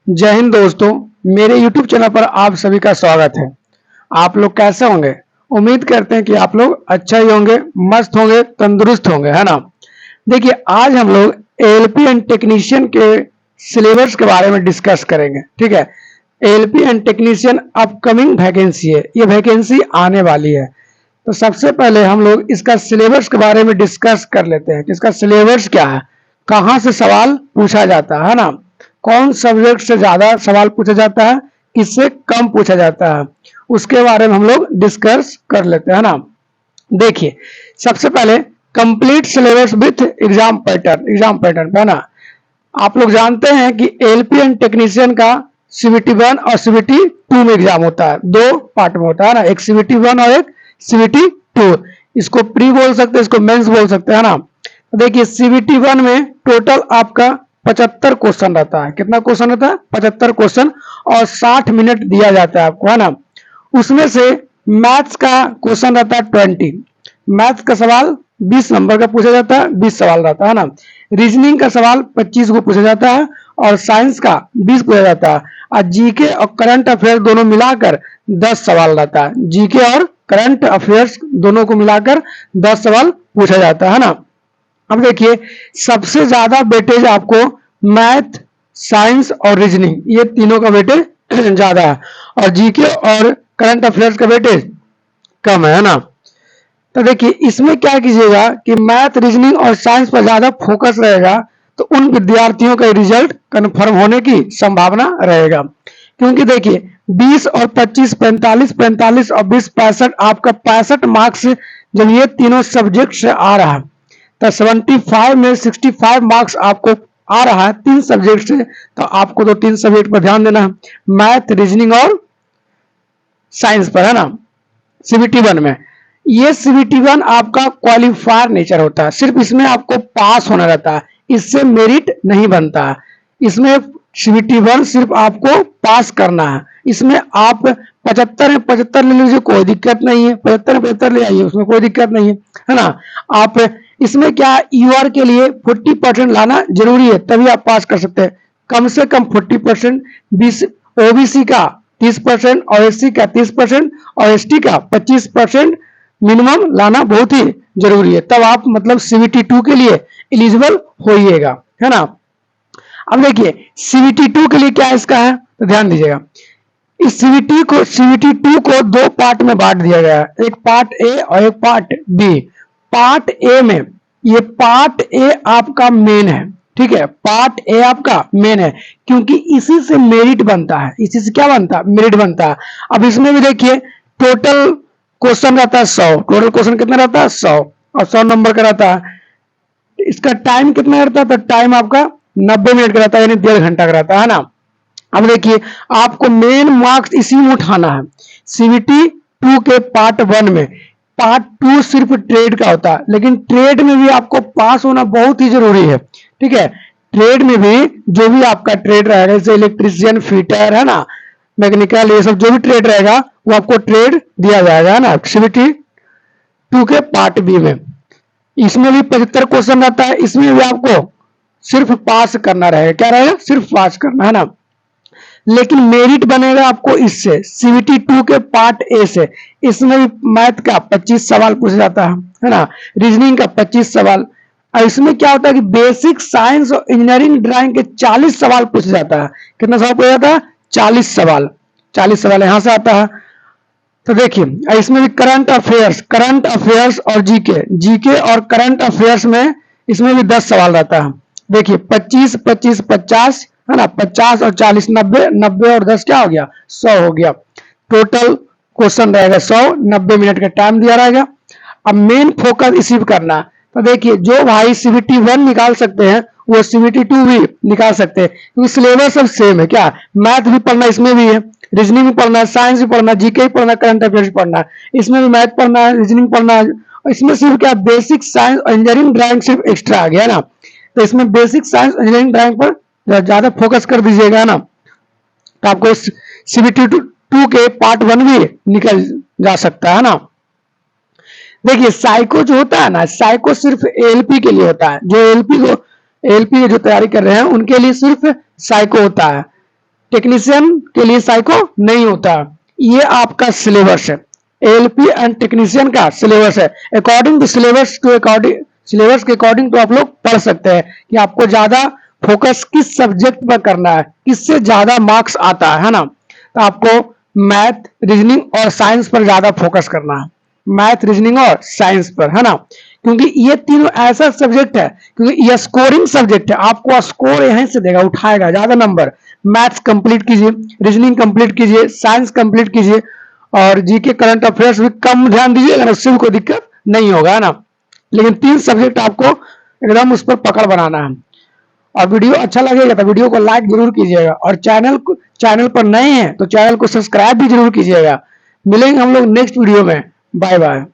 जय हिंद दोस्तों, मेरे YouTube चैनल पर आप सभी का स्वागत है। आप लोग कैसे होंगे? उम्मीद करते हैं कि आप लोग अच्छा ही होंगे, मस्त होंगे, तंदुरुस्त होंगे, है ना। देखिए, आज हम लोग एएलपी एंड टेक्नीशियन के सिलेबस के बारे में डिस्कस करेंगे। ठीक है, ALP and technician upcoming vacancy है, ये वैकेंसी आने वाली है। तो सबसे पहले हम लोग इसका सिलेबस के बारे में डिस्कस कर लेते हैं कि इसका सिलेबस क्या है, कहाँ से सवाल पूछा जाता है ना, कौन सब्जेक्ट से ज्यादा सवाल पूछा जाता है, किससे कम पूछा जाता है, उसके बारे में हम लोग डिस्कस कर लेते हैं ना। देखिए, सबसे पहले complete syllabus with exam pattern है ना। आप लोग जानते हैं कि एलपी एंड टेक्नीशियन का सीबीटी 1 और सीबीटी 2 में एग्जाम होता है, दो पार्ट में होता है ना, एक सीबीटी 1 और एक सीबीटी 2। इसको प्री बोल सकते हैं, इसको मेंस बोल सकते हैं ना। देखिए, सीबीटी 1 में टोटल आपका 75 क्वेश्चन रहता है। कितना क्वेश्चन रहता है? 75 क्वेश्चन, और 60 मिनट दिया जाता है आपको, है ना। उसमें से मैथ्स का क्वेश्चन रहता है 20, मैथ्स का सवाल 20 नंबर का पूछा जाता है, 20 सवाल रहता है ना। रीजनिंग का सवाल 25 को पूछा जाता है, और साइंस का 20 पूछा जाता है। और जीके और करंट अफेयर दोनों मिलाकर 10 सवाल रहता है। जीके और करंट अफेयर्स दोनों को मिलाकर 10 सवाल पूछा जाता है ना। अब देखिए, सबसे ज्यादा वेटेज आपको मैथ, साइंस और रीजनिंग, ये तीनों का वेटेज ज्यादा है, और जीके और करंट अफेयर्स का वेटेज कम है ना। तो देखिए, इसमें क्या कीजिएगा कि मैथ, रीजनिंग और साइंस पर ज्यादा फोकस रहेगा, तो उन विद्यार्थियों का रिजल्ट कन्फर्म होने की संभावना रहेगा। क्योंकि देखिए, 20 और 25, 45, 45 और 20, 65, आपका 65 मार्क्स जब ये तीनों सब्जेक्ट से आ रहा है, तो 75 में 65 मार्क्स आपको आ रहा है तीन सब्जेक्ट से। तो आपको तो तीन सब्जेक्ट पर ध्यान देना है, मैथ, रीजनिंग और साइंस पर, है ना। सीबीटी 1 में ये सीबीटी 1 आपका क्वालिफायर नेचर होता है, सिर्फ इसमें आपको पास होना रहता है, इससे मेरिट नहीं बनता है। इसमें सीबीटी 1 सिर्फ आपको पास करना है। इसमें आप 75 है 75 ले लीजिए, कोई दिक्कत नहीं है, 75 ले आइए, उसमें कोई दिक्कत नहीं है ना। आप इसमें क्या, यूआर के लिए 40% लाना जरूरी है, तभी आप पास कर सकते हैं। कम से कम 40%, ओबीसी का 30% और एससी का 30% और एसटी का 25% मिनिमम लाना बहुत ही जरूरी है, तब आप मतलब सीबीटी 2 के लिए एलिजिबल होइएगा, है ना। अब देखिए, सीबीटी 2 के लिए क्या इसका है, तो ध्यान दीजिएगा। इस सीबीटी 2 को दो पार्ट में बांट दिया गया है, एक पार्ट ए और एक पार्ट बी। पार्ट ए में, ये पार्ट ए आपका मेन है, ठीक है, पार्ट ए आपका मेन है, क्योंकि इसी से मेरिट बनता है। इसी से क्या बनता है? मेरिट बनता है। अब इसमें भी देखिए, टोटल क्वेश्चन रहता है 100, टोटल क्वेश्चन कितना रहता है? 100, और 100 नंबर का रहता है। इसका टाइम कितना रहता है? तो टाइम आपका 90 मिनट का रहता है, यानी 1.5 घंटा का रहता है ना। अब देखिए, आपको मेन मार्क्स इसी में उठाना है। सीबीटी 2 के पार्ट 1 में, पार्ट 2 सिर्फ ट्रेड का होता है, लेकिन ट्रेड में भी आपको पास होना बहुत ही जरूरी है, ठीक है। ट्रेड में भी जो भी आपका ट्रेड रहेगा, जैसे इलेक्ट्रीशियन, फिटर, है ना, मैकेनिकल, ये सब जो भी ट्रेड रहेगा वो आपको ट्रेड दिया जाएगा, है ना, सीबीटी 2 के पार्ट बी में। इसमें भी 75 क्वेश्चन रहता है, इसमें भी आपको सिर्फ पास करना रहेगा। क्या रहेगा? सिर्फ पास करना, है ना। लेकिन मेरिट बनेगा आपको इससे, सीबीटी 2 के पार्ट ए से। इसमें भी मैथ का 25 सवाल पूछा जाता है ना, रीजनिंग का 25 सवाल। और इसमें क्या होता है कि बेसिक साइंस और इंजीनियरिंग ड्राइंग के 40 सवाल पूछा जाता है। कितना सवाल पूछा जाता है? 40 सवाल। 40 सवाल यहां से आता है। तो देखिए, इसमें भी करंट अफेयर्स और जीके और करंट अफेयर्स में इसमें भी 10 सवाल रहता है। देखिए, 25, 25, 50, है ना, 50 और 40, 90, 90 और 10 क्या हो गया? 100 हो गया। टोटल क्वेश्चन रहेगा 100, 90 मिनट का टाइम दिया रहेगा। अब मेन फोकस इसी पे करना है। तो देखिए, जो भाई सीबीटी 1 निकाल सकते हैं वो सीबीटी 2 भी निकाल सकते हैं, क्योंकि सिलेबस सब सेम है। क्या, मैथ भी पढ़ना इसमें भी है, रीजनिंग भी पढ़ना है, साइंस भी पढ़ना है, जीके भी पढ़ना है, करंट अफेयर्स भी पढ़ना है। इसमें भी मैथ पढ़ना है, रीजनिंग पढ़ना है। इसमें सिर्फ क्या, बेसिक साइंस और इंजीनियरिंग ड्राइंग सिर्फ एक्स्ट्रा आ गया ना। तो इसमें बेसिक साइंस इंजीनियरिंग ड्राइंग पर ज्यादा फोकस कर दीजिएगा ना, तो आपको सीबीटी 2 के पार्ट 1 भी निकल जा सकता है ना। देखिए, साइको जो होता है ना, साइको सिर्फ एलपी के लिए होता है। जो एलपी जो तैयारी कर रहे हैं उनके लिए सिर्फ साइको होता है। टेक्नीशियन के लिए साइको नहीं होता। ये आपका सिलेबस है, एएलपी एंड टेक्नीशियन का सिलेबस है। अकॉर्डिंग टू सिलेबस के अकॉर्डिंग तो आप लोग पढ़ सकते हैं कि आपको ज्यादा फोकस किस सब्जेक्ट पर करना है, किससे ज्यादा मार्क्स आता है ना। तो आपको मैथ, रीजनिंग और साइंस पर ज्यादा फोकस करना है, मैथ, रीजनिंग और साइंस पर, है ना। क्योंकि ये तीनों ऐसा सब्जेक्ट है, क्योंकि ये स्कोरिंग सब्जेक्ट है, आपको स्कोर यहीं से देगा, उठाएगा ज्यादा नंबर। मैथ्स कंप्लीट कीजिए, रीजनिंग कंप्लीट कीजिए, साइंस कंप्लीट कीजिए और जीके करंट अफेयर्स भी कम ध्यान दीजिएगा ना, उससे भी कोई दिक्कत नहीं होगा, है ना। लेकिन 3 सब्जेक्ट आपको एकदम उस पर पकड़ बनाना है। और वीडियो अच्छा लगेगा तो वीडियो को लाइक जरूर कीजिएगा और चैनल पर नए हैं तो चैनल को सब्सक्राइब भी जरूर कीजिएगा। मिलेंगे हम लोग नेक्स्ट वीडियो में। Bye bye.